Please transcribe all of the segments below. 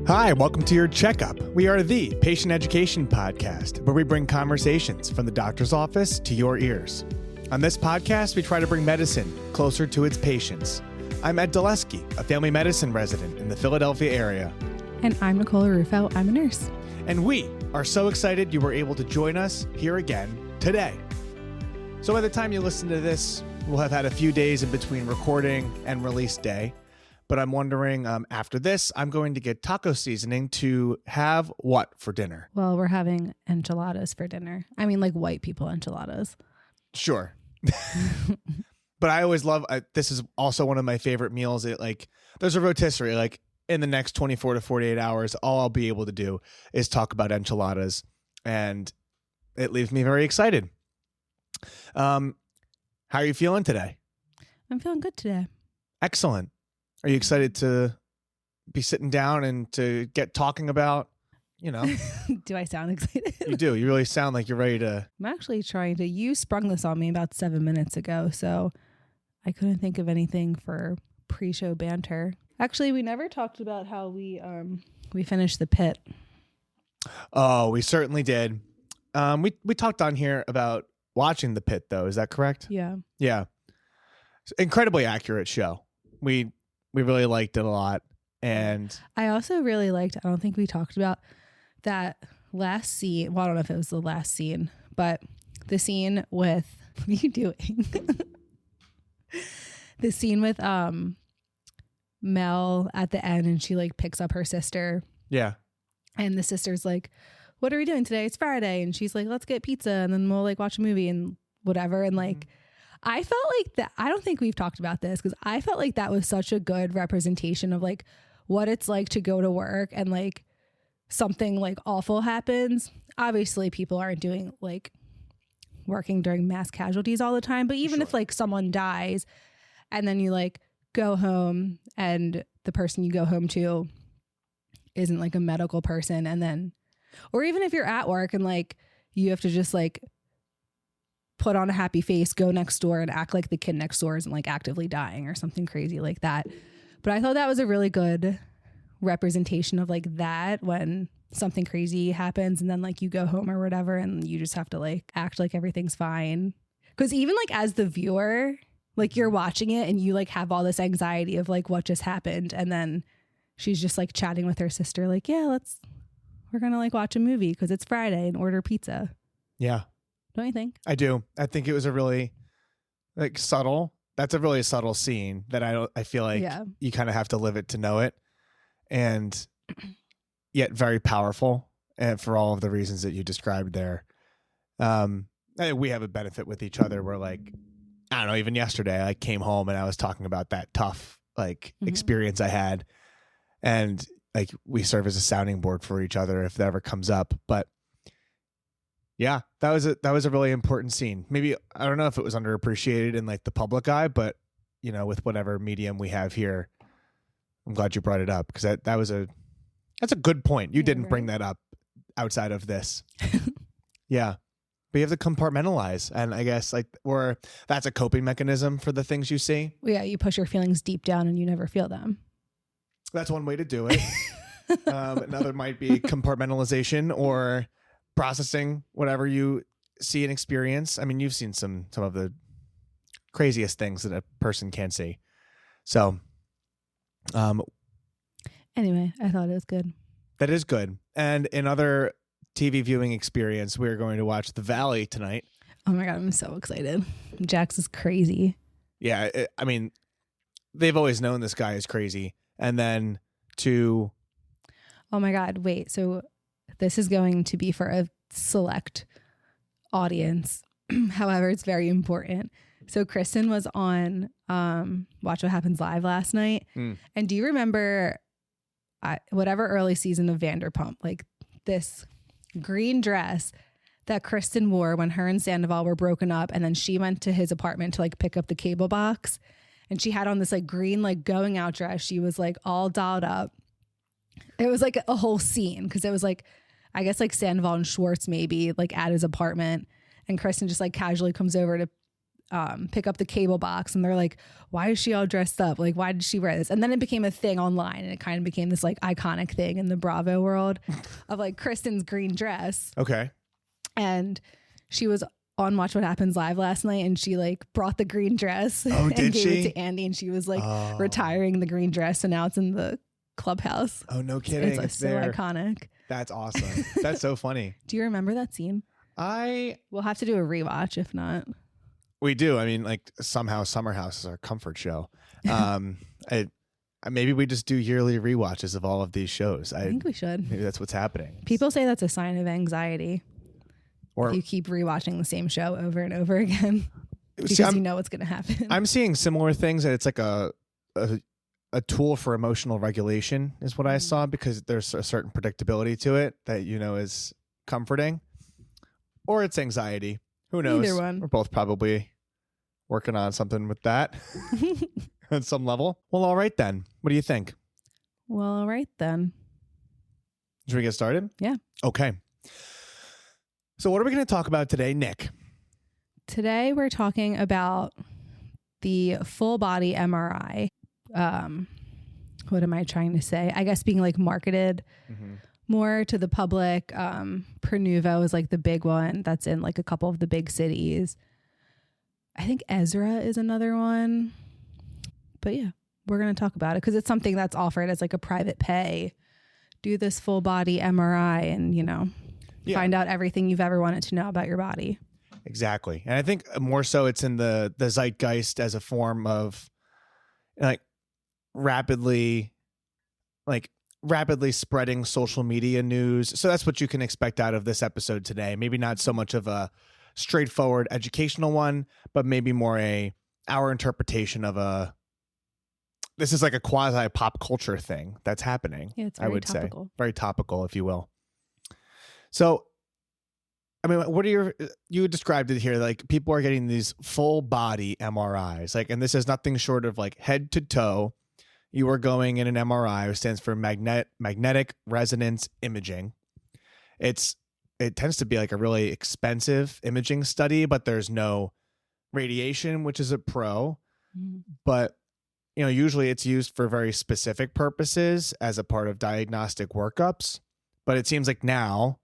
Hi, welcome to your checkup. We are the patient education podcast, where we bring conversations from the doctor's office to your ears. On this podcast, we try to bring medicine closer to its patients. I'm Ed Delesky, a family medicine resident in the Philadelphia area. And I'm Nicole Aruffo. I'm a nurse. And we are so excited you were able to join us here again today. So by the time you listen to this, we'll have had a few days in between recording and release day. But I'm wondering, after this, I'm going to get taco seasoning to have what for dinner? Well, we're having enchiladas for dinner. I mean, like white people enchiladas. Sure. But I always love, this is also one of my favorite meals. There's a rotisserie, like in the next 24 to 48 hours, all I'll be able to do is talk about enchiladas. And it leaves me very excited. How are you feeling today? I'm feeling good today. Excellent. Are you excited to be sitting down and to get talking about, Do I sound excited? You do. You really sound like you're ready to. I'm actually you sprung this on me about 7 minutes ago, so I couldn't think of anything for pre-show banter. Actually, we never talked about how we finished the pit. Oh, we certainly did. We talked on here about watching the pit, though. Is that correct? Yeah. Yeah. Incredibly accurate show. We really liked it a lot. And I also really liked, I don't think we talked about that last scene. Well, I don't know if it was the last scene, but the scene with, what are you doing? The scene with Mel at the end, and she like picks up her sister. Yeah. And the sister's like, what are we doing today? It's Friday. And she's like, let's get pizza and then we'll like watch a movie and whatever. And like, I felt like that. I don't think we've talked about this because I felt like that was such a good representation of like what it's like to go to work and like something like awful happens. Obviously, people aren't doing like working during mass casualties all the time. But even if like someone dies and then you like go home and the person you go home to isn't like a medical person, and then, or even if you're at work and like you have to just like put on a happy face, go next door and act like the kid next door isn't like actively dying or something crazy like that. But I thought that was a really good representation of like that when something crazy happens and then like you go home or whatever and you just have to like act like everything's fine. Because even like as the viewer, like you're watching it and you like have all this anxiety of like what just happened. And then she's just like chatting with her sister like, yeah, we're going to like watch a movie because it's Friday and order pizza. Yeah. Don't you think? I do. I think it was a really like subtle. That's a really subtle scene that I feel like you kind of have to live it to know it, and yet very powerful, and for all of the reasons that you described there. We have a benefit with each other. Where like, I don't know, even yesterday I came home and I was talking about that tough like experience I had, and like we serve as a sounding board for each other if that ever comes up. But yeah, that was a really important scene. Maybe, I don't know if it was underappreciated in like the public eye, but with whatever medium we have here, I'm glad you brought it up because that's a good point. You didn't bring that up outside of this. Yeah. But you have to compartmentalize, and I guess that's a coping mechanism for the things you see. Well, yeah, you push your feelings deep down and you never feel them. That's one way to do it. Another might be compartmentalization or processing whatever you see and experience. I mean, you've seen some of the craziest things that a person can see. So, anyway, I thought it was good. That is good. And in other TV viewing experience, we're going to watch The Valley tonight. Oh my God, I'm so excited. Jax is crazy. Yeah, I mean, they've always known this guy is crazy. And then oh my God, wait, so this is going to be for a select audience. However, it's very important. So Kristen was on Watch What Happens Live last night. And do you remember whatever early season of Vanderpump, like this green dress that Kristen wore when her and Sandoval were broken up, and then she went to his apartment to like pick up the cable box, and she had on this like green like going out dress. She was like all dolled up. It was like a whole scene because it was like, I guess like Sandoval and Schwartz maybe like at his apartment, and Kristen just like casually comes over to pick up the cable box and they're like, why is she all dressed up? Like, why did she wear this? And then it became a thing online and it kind of became this like iconic thing in the Bravo world of like Kristen's green dress. Okay. And she was on Watch What Happens Live last night and she like brought the green dress and gave it to Andy and she was like retiring the green dress and now it's in the clubhouse. Oh, no kidding. It's like, so there. iconic. That's awesome. That's so funny. Do you remember that scene? We'll have to do a rewatch if not. We do. I mean, like somehow Summer House is our comfort show. Maybe we just do yearly rewatches of all of these shows. I think we should. Maybe that's what's happening. People say that's a sign of anxiety. Or if you keep rewatching the same show over and over again because you know what's going to happen. I'm seeing similar things that it's like a tool for emotional regulation is what I saw because there's a certain predictability to it that, you know, is comforting. Or it's anxiety. Who knows? Either one. We're both probably working on something with that at some level. Well, all right then. What do you think? Well, all right then. Should we get started? Yeah. Okay. So what are we going to talk about today, Nick? Today we're talking about the full body MRI. What am I trying to say? I guess being like marketed more to the public. Prenuvo is like the big one that's in like a couple of the big cities. I think Ezra is another one. But yeah, we're going to talk about it because it's something that's offered as like a private pay. Do this full body MRI and, you know, find out everything you've ever wanted to know about your body. Exactly. And I think more so it's in the zeitgeist as a form of like rapidly spreading social media news. So that's what you can expect out of this episode today. Maybe not so much of a straightforward educational one, but maybe more our interpretation of this is like a quasi pop culture thing that's happening. Yeah, it's very topical. Say very topical, if you will. So, I mean, you described it here, like people are getting these full body MRIs, like, and this is nothing short of like head to toe. You are going in an MRI, which stands for magnetic resonance imaging. It tends to be like a really expensive imaging study, but there's no radiation, which is a pro. But, you know, usually it's used for very specific purposes as a part of diagnostic workups. But it seems like now,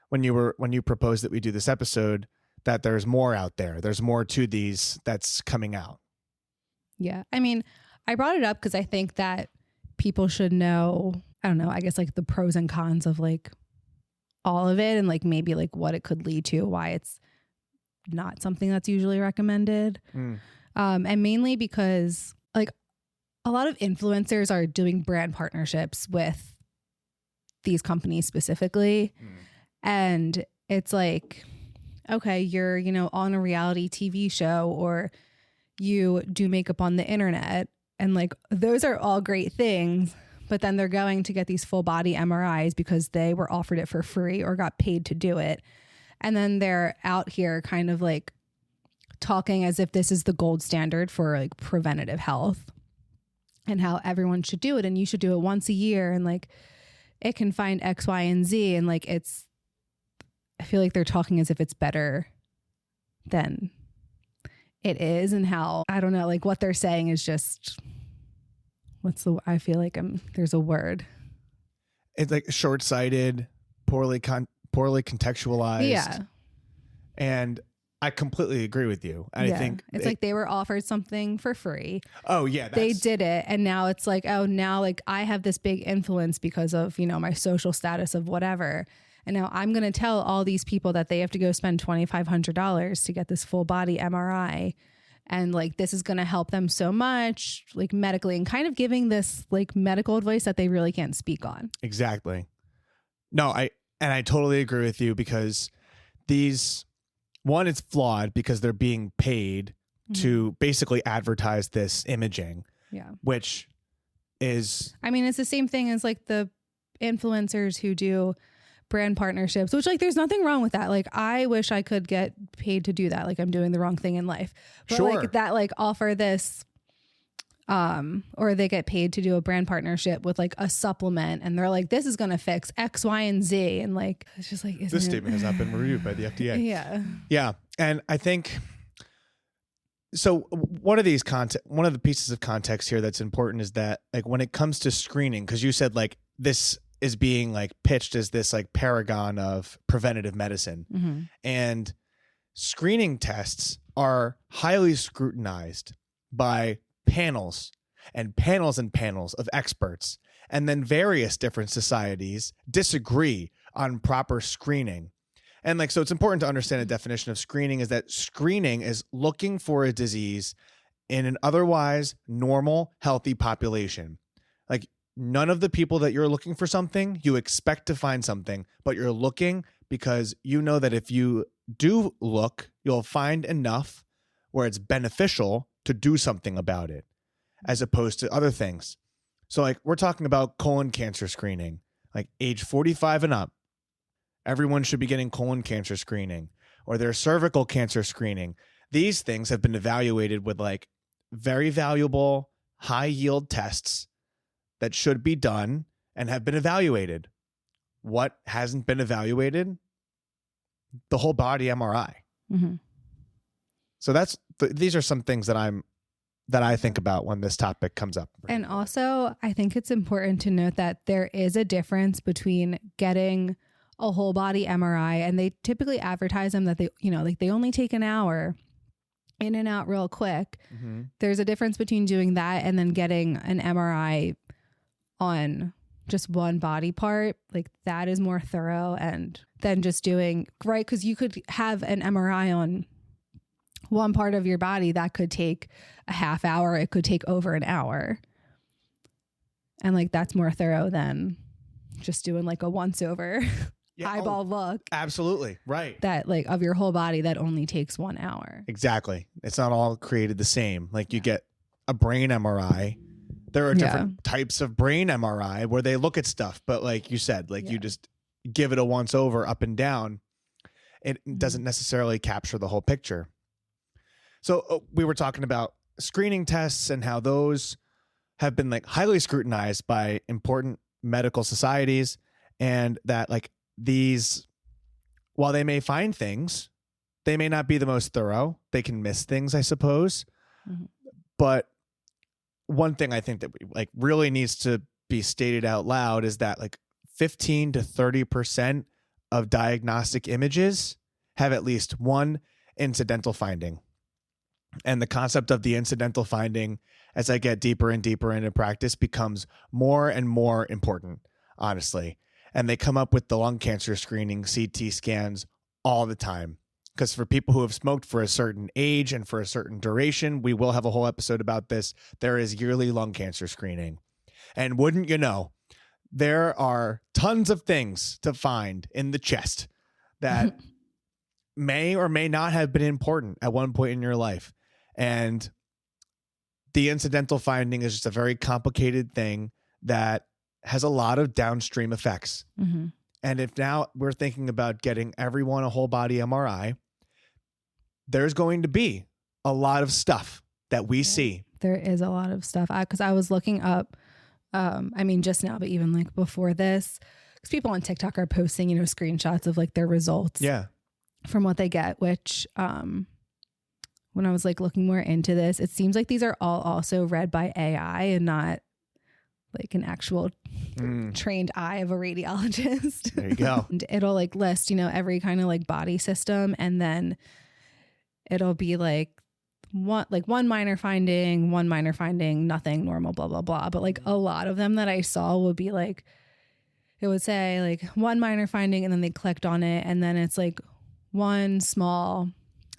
when you proposed that we do this episode, that there's more out there. There's more to these that's coming out. Yeah. I mean, I brought it up because I think that people should know, I don't know, I guess like the pros and cons of like all of it and like maybe like what it could lead to, why it's not something that's usually recommended. And mainly because like a lot of influencers are doing brand partnerships with these companies specifically. And it's like, okay, you're, you know, on a reality TV show or you do makeup on the internet. And like, those are all great things, but then they're going to get these full body MRIs because they were offered it for free or got paid to do it. And then they're out here kind of like talking as if this is the gold standard for like preventative health and how everyone should do it. And you should do it once a year. And like, it can find X, Y, and Z. And like, I feel like they're talking as if it's better than it is, and how, I don't know, like what they're saying is just, I feel like there's a word. It's like short-sighted, poorly contextualized. Yeah. And I completely agree with you. I think it's like they were offered something for free. Oh yeah. They did it. And now it's like, oh, now like I have this big influence because of, you know, my social status of whatever. And now I'm going to tell all these people that they have to go spend $2,500 to get this full body MRI. And like, this is going to help them so much, like medically, and kind of giving this like medical advice that they really can't speak on. Exactly. No, I totally agree with you because it's flawed because they're being paid to basically advertise this imaging. Yeah. Which is, I mean, it's the same thing as like the influencers who do brand partnerships, which like there's nothing wrong with that. Like I wish I could get paid to do that. Like I'm doing the wrong thing in life. But sure. Like that like offer this or they get paid to do a brand partnership with like a supplement and they're like, this is going to fix X, Y, and Z. And like, it's just like, this statement has not been reviewed by the FDA. Yeah. Yeah. And I think So one of the pieces of context here that's important is that like when it comes to screening, because you said like this is being like pitched as this like paragon of preventative medicine, Mm-hmm. and screening tests are highly scrutinized by panels and panels and panels of experts, and then various different societies disagree on proper screening. And like, so it's important to understand the definition of screening is that screening is looking for a disease in an otherwise normal, healthy population. Like none of the people that you're looking for something, you expect to find something, but you're looking because you know that if you do look, you'll find enough where it's beneficial to do something about it, as opposed to other things. So like we're talking about colon cancer screening, like age 45 and up. Everyone should be getting colon cancer screening or their cervical cancer screening. These things have been evaluated with like very valuable, high yield tests that should be done and have been evaluated. What hasn't been evaluated? The whole body MRI. Mm-hmm. So these are some things that I think about when this topic comes up. And also, I think it's important to note that there is a difference between getting a whole body MRI, and they typically advertise them that they, like they only take an hour, in and out real quick. Mm-hmm. There's a difference between doing that and then getting an MRI on just one body part. Like that is more thorough and than just doing, right? Because you could have an MRI on one part of your body that could take a half hour. It could take over an hour. And like, that's more thorough than just doing like a once over eyeball look. Absolutely. Right. That like of your whole body that only takes 1 hour. Exactly. It's not all created the same. Like you get a brain MRI. There are different types of brain MRI where they look at stuff, but like you said, like you just give it a once over up and down. It doesn't necessarily capture the whole picture. So we were talking about screening tests and how those have been like highly scrutinized by important medical societies, and that like these, while they may find things, they may not be the most thorough. They can miss things, I suppose. Mm-hmm. But one thing I think that like really needs to be stated out loud is that like 15 to 30% of diagnostic images have at least one incidental finding. And the concept of the incidental finding, as I get deeper and deeper into practice, becomes more and more important, honestly. And they come up with the lung cancer screening, CT scans all the time. Because for people who have smoked for a certain age and for a certain duration, we will have a whole episode about this. There is yearly lung cancer screening. And wouldn't you know, there are tons of things to find in the chest that may or may not have been important at one point in your life. And the incidental finding is just a very complicated thing that has a lot of downstream effects. Mm-hmm. And if now we're thinking about getting everyone a whole body MRI, there's going to be a lot of stuff that we see. There is a lot of stuff. Because I was looking up, just now, but even like before this, because people on TikTok are posting, screenshots of like their results. Yeah. From what they get, which when I was like looking more into this, it seems like these are all also read by AI and not like an actual trained eye of a radiologist. There you go. And it'll like list, every kind of like body system, and then it'll be like one minor finding, nothing, normal, blah, blah, blah. But like a lot of them that I saw would be like, it would say like one minor finding, and then they clicked on it, and then it's like one small,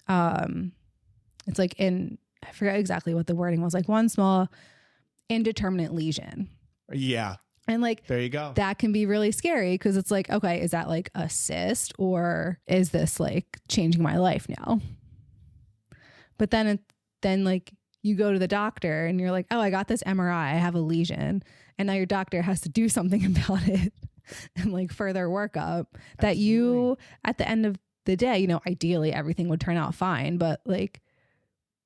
it's like I forgot exactly what the wording was, like one small indeterminate lesion. Yeah. And like, there you go. That can be really scary because it's like, okay, is that like a cyst, or is this like changing my life now? But then like you go to the doctor and you're like, oh, I got this MRI, I have a lesion. And now your doctor has to do something about it and like further workup. That you, at the end of the day, ideally everything would turn out fine, but like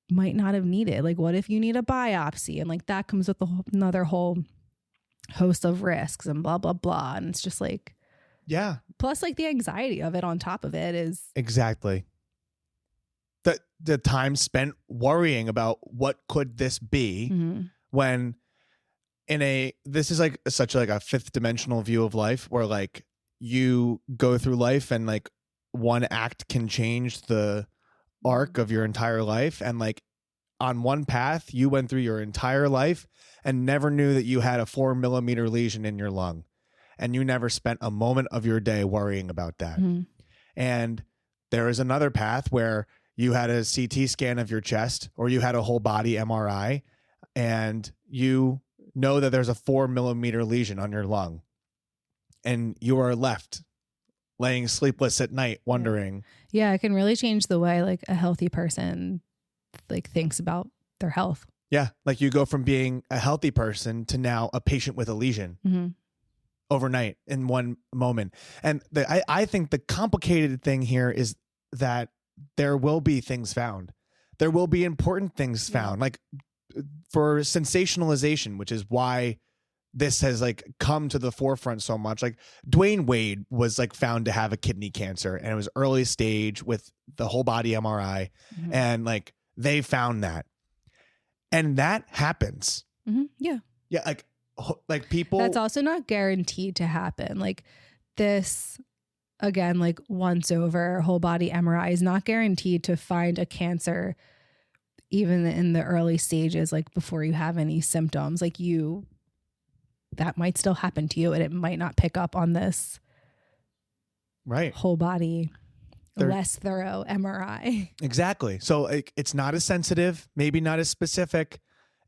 might not have needed. Like, what if you need a biopsy? And like that comes with another whole host of risks and blah, blah, blah. And it's just like, yeah. Plus like the anxiety of it on top of it is. Exactly. the time spent worrying about what could this be when this is like such like a fifth dimensional view of life where like you go through life and like one act can change the arc of your entire life. And like on one path, you went through your entire life and never knew that you had a 4 millimeter lesion in your lung. And you never spent a moment of your day worrying about that. And there is another path where you had a CT scan of your chest or you had a whole body MRI and you know that there's a 4 millimeter lesion on your lung and you are left laying sleepless at night wondering. Yeah, it can really change the way like a healthy person like thinks about their health. Yeah, like you go from being a healthy person to now a patient with a lesion overnight in one moment. And I think the complicated thing here is that there will be things found. There will be important things found, like for sensationalization, which is why this has like come to the forefront so much. Like Dwayne Wade was like found to have a kidney cancer and it was early stage with the whole body MRI. And like they found that. And that happens. Yeah. Yeah. Like people. That's also not guaranteed to happen. Like this, again, like once over whole body MRI is not guaranteed to find a cancer even in the early stages, like before you have any symptoms. Like that might still happen to you and it might not pick up on this whole body less thorough MRI. Exactly. So it's not as sensitive, maybe not as specific.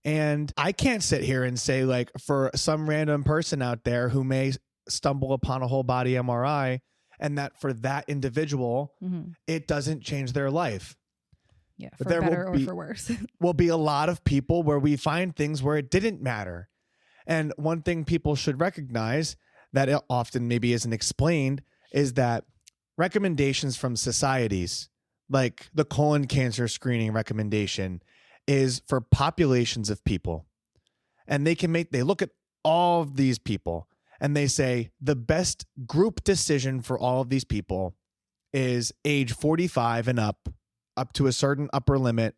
And I can't sit here and say like for some random person out there who may stumble upon a whole body MRI and that for that individual, it doesn't change their life. Yeah, for better or for worse. Will be a lot of people where we find things where it didn't matter. And one thing people should recognize that it often maybe isn't explained is that recommendations from societies, like the colon cancer screening recommendation, is for populations of people. And they look at all of these people and they say the best group decision for all of these people is age 45 and up to a certain upper limit,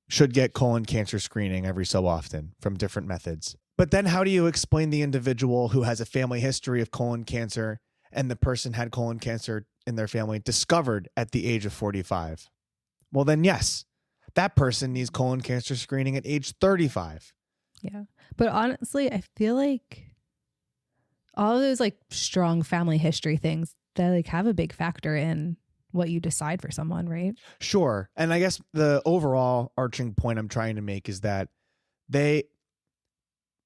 should get colon cancer screening every so often from different methods. But then how do you explain the individual who has a family history of colon cancer and the person had colon cancer in their family discovered at the age of 45? Well, then yes, that person needs colon cancer screening at age 35. Yeah. But honestly, I feel like all of those like strong family history things, they like have a big factor in what you decide for someone, right? Sure. And I guess the overall arching point I'm trying to make is that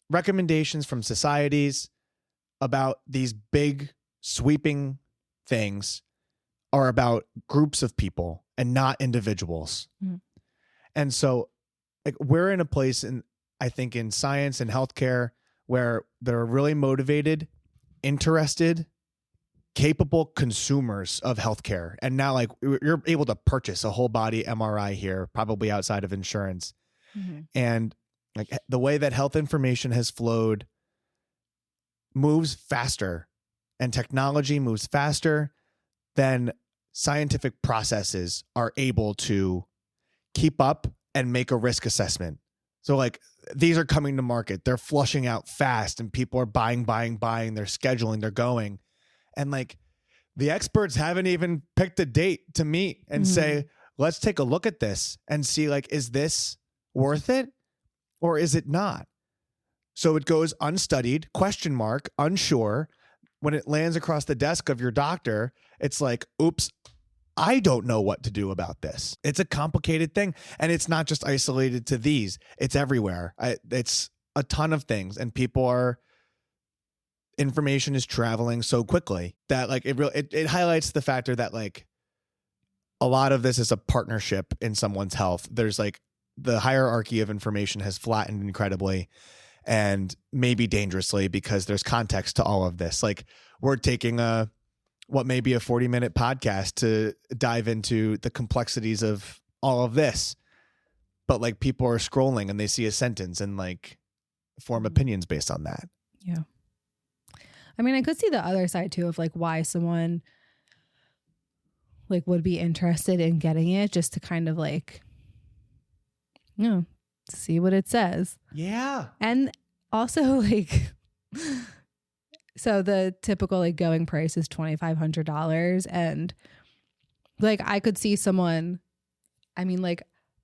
recommendations from societies about these big sweeping things are about groups of people and not individuals. And so like we're in a place I think in science and healthcare where they're really motivated, interested, capable consumers of healthcare. And now like you're able to purchase a whole body MRI here, probably outside of insurance. And like the way that health information has flowed moves faster and technology moves faster than scientific processes are able to keep up and make a risk assessment. So like these are coming to market, they're flushing out fast and people are buying, they're scheduling, they're going. And like the experts haven't even picked a date to meet and say, let's take a look at this and see like, is this worth it or is it not? So it goes unstudied, ? Unsure. When it lands across the desk of your doctor, it's like, oops, I don't know what to do about this. It's a complicated thing. And it's not just isolated to these. It's everywhere. It's a ton of things. And information is traveling so quickly that like it highlights the factor that like a lot of this is a partnership in someone's health. There's like the hierarchy of information has flattened incredibly and maybe dangerously because there's context to all of this. Like we're taking what may be a 40-minute podcast to dive into the complexities of all of this. But like people are scrolling and they see a sentence and like form opinions based on that. Yeah. I mean, I could see the other side too of like why someone like would be interested in getting it just to kind of like, you know, see what it says. Yeah. And also like, so the typical like going price is $2,500. And like, I could see someone, I mean, like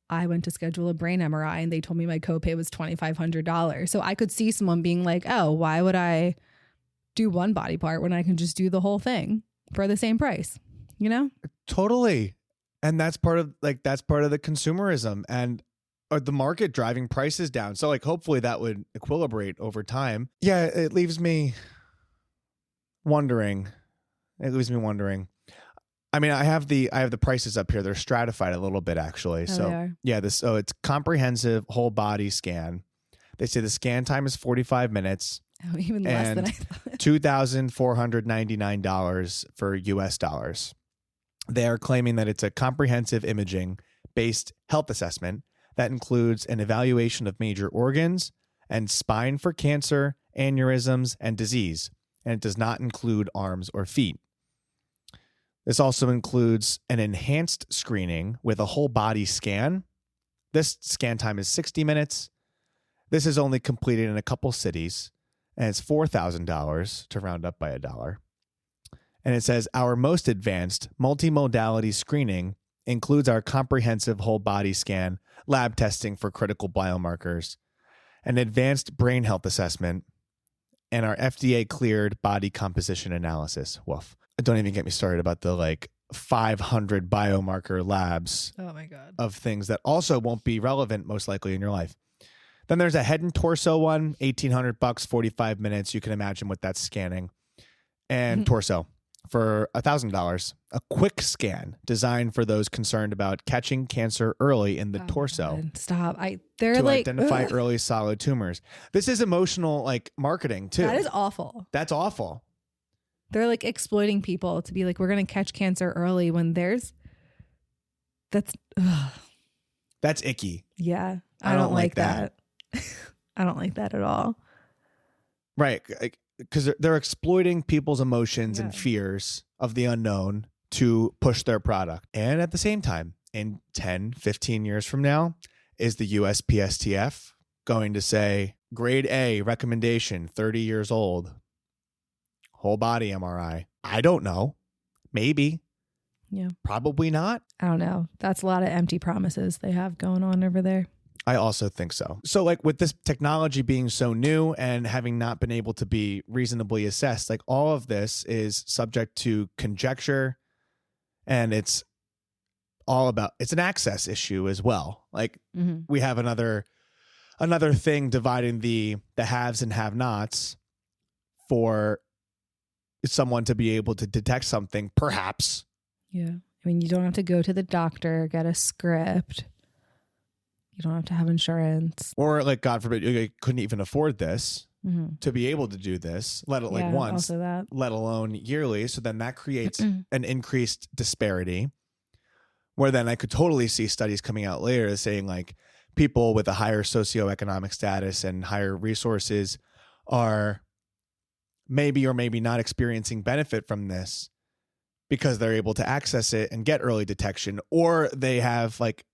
I went to schedule a brain MRI and they told me my copay was $2,500. So I could see someone being like, oh, why would I do one body part when I can just do the whole thing for the same price, you know? Totally. And that's part of the consumerism and the market driving prices down. So like, hopefully that would equilibrate over time. Yeah. It leaves me wondering. I mean, I have the prices up here. They're stratified a little bit actually. So yeah, so it's comprehensive whole body scan. They say the scan time is 45 minutes. Oh, even less than I thought. $2,499 for US dollars. They are claiming that it's a comprehensive imaging based health assessment that includes an evaluation of major organs and spine for cancer, aneurysms, and disease. And it does not include arms or feet. This also includes an enhanced screening with a whole body scan. This scan time is 60 minutes. This is only completed in a couple cities, and it's $4,000 to round up by $1. And it says our most advanced multimodality screening includes our comprehensive whole body scan, lab testing for critical biomarkers, an advanced brain health assessment, and our FDA cleared body composition analysis. Woof. Don't even get me started about the like 500 biomarker labs. Oh my God. Of things that also won't be relevant most likely in your life. Then there's a head and torso one, $1,800, 45 minutes. You can imagine what that's scanning. And torso for $1,000. A quick scan designed for those concerned about catching cancer early in the torso. God. Stop. They're to like identify early solid tumors. This is emotional like marketing too. That is awful. That's awful. They're like exploiting people to be like, we're going to catch cancer early when that's icky. Yeah. I don't like that. I don't like that at all. Right. Because they're exploiting people's emotions and fears of the unknown to push their product. And at the same time, in 10, 15 years from now, is the USPSTF going to say, grade A recommendation, 30 years old, whole body MRI? I don't know. Maybe. Yeah. Probably not. I don't know. That's a lot of empty promises they have going on over there. I also think so. So like with this technology being so new and having not been able to be reasonably assessed, like all of this is subject to conjecture, and it's an access issue as well. Like we have another thing dividing the haves and have-nots for someone to be able to detect something, perhaps. Yeah. I mean, you don't have to go to the doctor, get a script. You don't have to have insurance. Or like, God forbid, you couldn't even afford this to be able to do this, let alone yearly. So then that creates an increased disparity, where then I could totally see studies coming out later saying like people with a higher socioeconomic status and higher resources are maybe or maybe not experiencing benefit from this because they're able to access it and get early detection, or they have like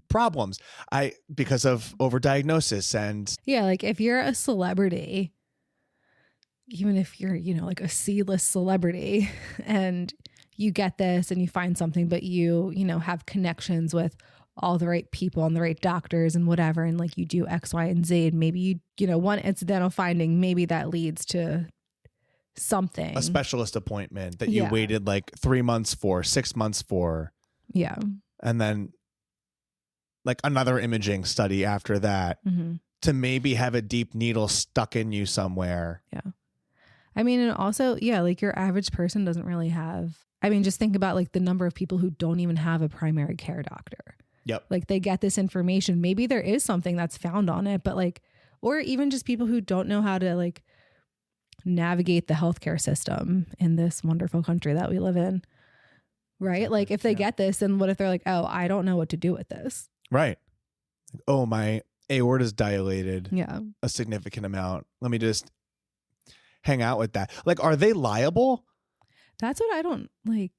problems because of overdiagnosis. And yeah, like if you're a celebrity, even if you're, like a C-list celebrity and you get this and you find something, but you have connections with all the right people and the right doctors and whatever, and like you do X, Y, and Z, and maybe one incidental finding, maybe that leads to something, a specialist appointment that you waited like 3 months for, 6 months for, and then like another imaging study after that to maybe have a deep needle stuck in you somewhere. Yeah. I mean, and also, like your average person doesn't really have, just think about like the number of people who don't even have a primary care doctor. Yep. Like they get this information. Maybe there is something that's found on it, but like, or even just people who don't know how to like navigate the healthcare system in this wonderful country that we live in. Right. Like if they get this, then what if they're like, oh, I don't know what to do with this. Right. Oh, my aorta's dilated. Yeah. A significant amount. Let me just hang out with that. Like, are they liable? That's what I don't like.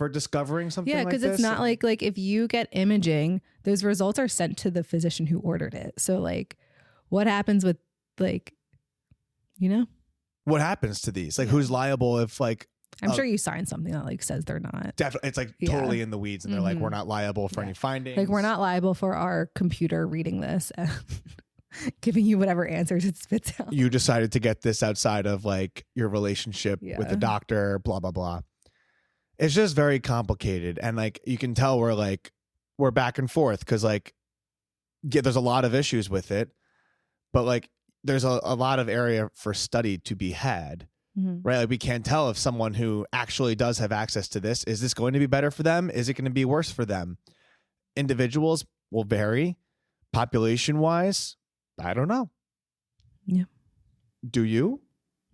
for discovering something Yeah, like because this. it's not like if you get imaging, those results are sent to the physician who ordered it. So like what happens with like, you know? What happens to these? Like who's liable if like I'm sure you signed something that like says they're not. Definitely. It's like totally in the weeds and they're like, we're not liable for any findings. Like we're not liable for our computer reading this and giving you whatever answers it spits out. You decided to get this outside of like your relationship with the doctor, blah, blah, blah. It's just very complicated. And like, you can tell we're back and forth because like, there's a lot of issues with it, but like there's a lot of area for study to be had, right? Like we can't tell if someone who actually does have access to this, is this going to be better for them? Is it going to be worse for them? Individuals will vary. Population wise, I don't know. Yeah. Do you?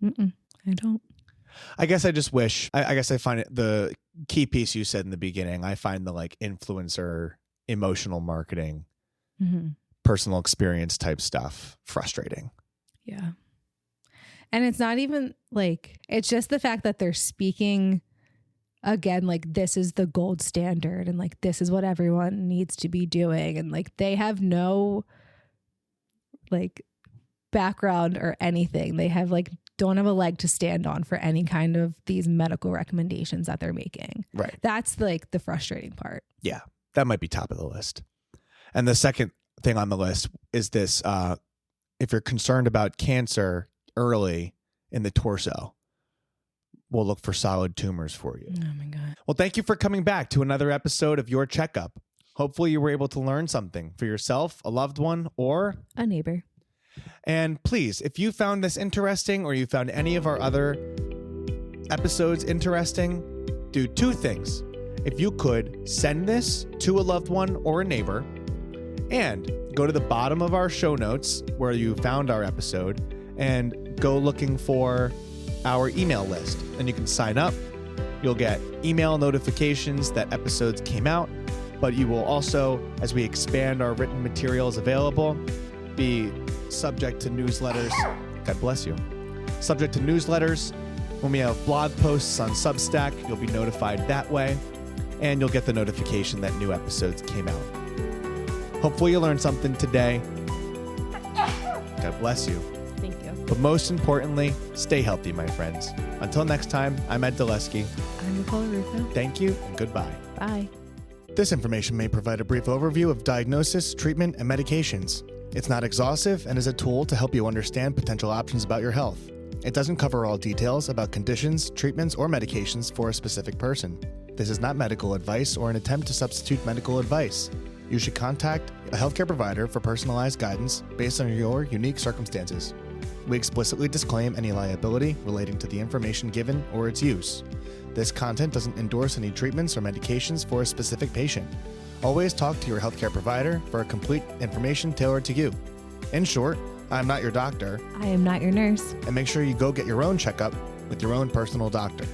I don't. I guess I just wish, I guess I find it the key piece you said in the beginning. I find the like influencer, emotional marketing, personal experience type stuff frustrating. Yeah. And it's not even like, it's just the fact that they're speaking again, like this is the gold standard and like this is what everyone needs to be doing. And like they have no like background or anything. They have like don't have a leg to stand on for any kind of these medical recommendations that they're making. Right. That's like the frustrating part. Yeah. That might be top of the list. And the second thing on the list is this, if you're concerned about cancer early in the torso, we'll look for solid tumors for you. Oh my God. Well, thank you for coming back to another episode of Your Checkup. Hopefully you were able to learn something for yourself, a loved one, or a neighbor. And please, if you found this interesting or you found any of our other episodes interesting, do two things. If you could send this to a loved one or a neighbor and go to the bottom of our show notes where you found our episode and go looking for our email list and you can sign up. You'll get email notifications that episodes came out, but you will also, as we expand our written materials available, be subject to newsletters. God bless you. Subject to newsletters. When we have blog posts on Substack, you'll be notified that way, and you'll get the notification that new episodes came out. Hopefully you learned something today. God bless you. Thank you. But most importantly, stay healthy, my friends. Until next time, I'm Ed Delesky. I'm Nicole Aruffo. Thank you and goodbye. Bye. This information may provide a brief overview of diagnosis, treatment, and medications. It's not exhaustive and is a tool to help you understand potential options about your health. It doesn't cover all details about conditions, treatments, or medications for a specific person. This is not medical advice or an attempt to substitute medical advice. You should contact a healthcare provider for personalized guidance based on your unique circumstances. We explicitly disclaim any liability relating to the information given or its use. This content doesn't endorse any treatments or medications for a specific patient. Always talk to your healthcare provider for complete information tailored to you. In short, I'm not your doctor. I am not your nurse. And make sure you go get your own checkup with your own personal doctor.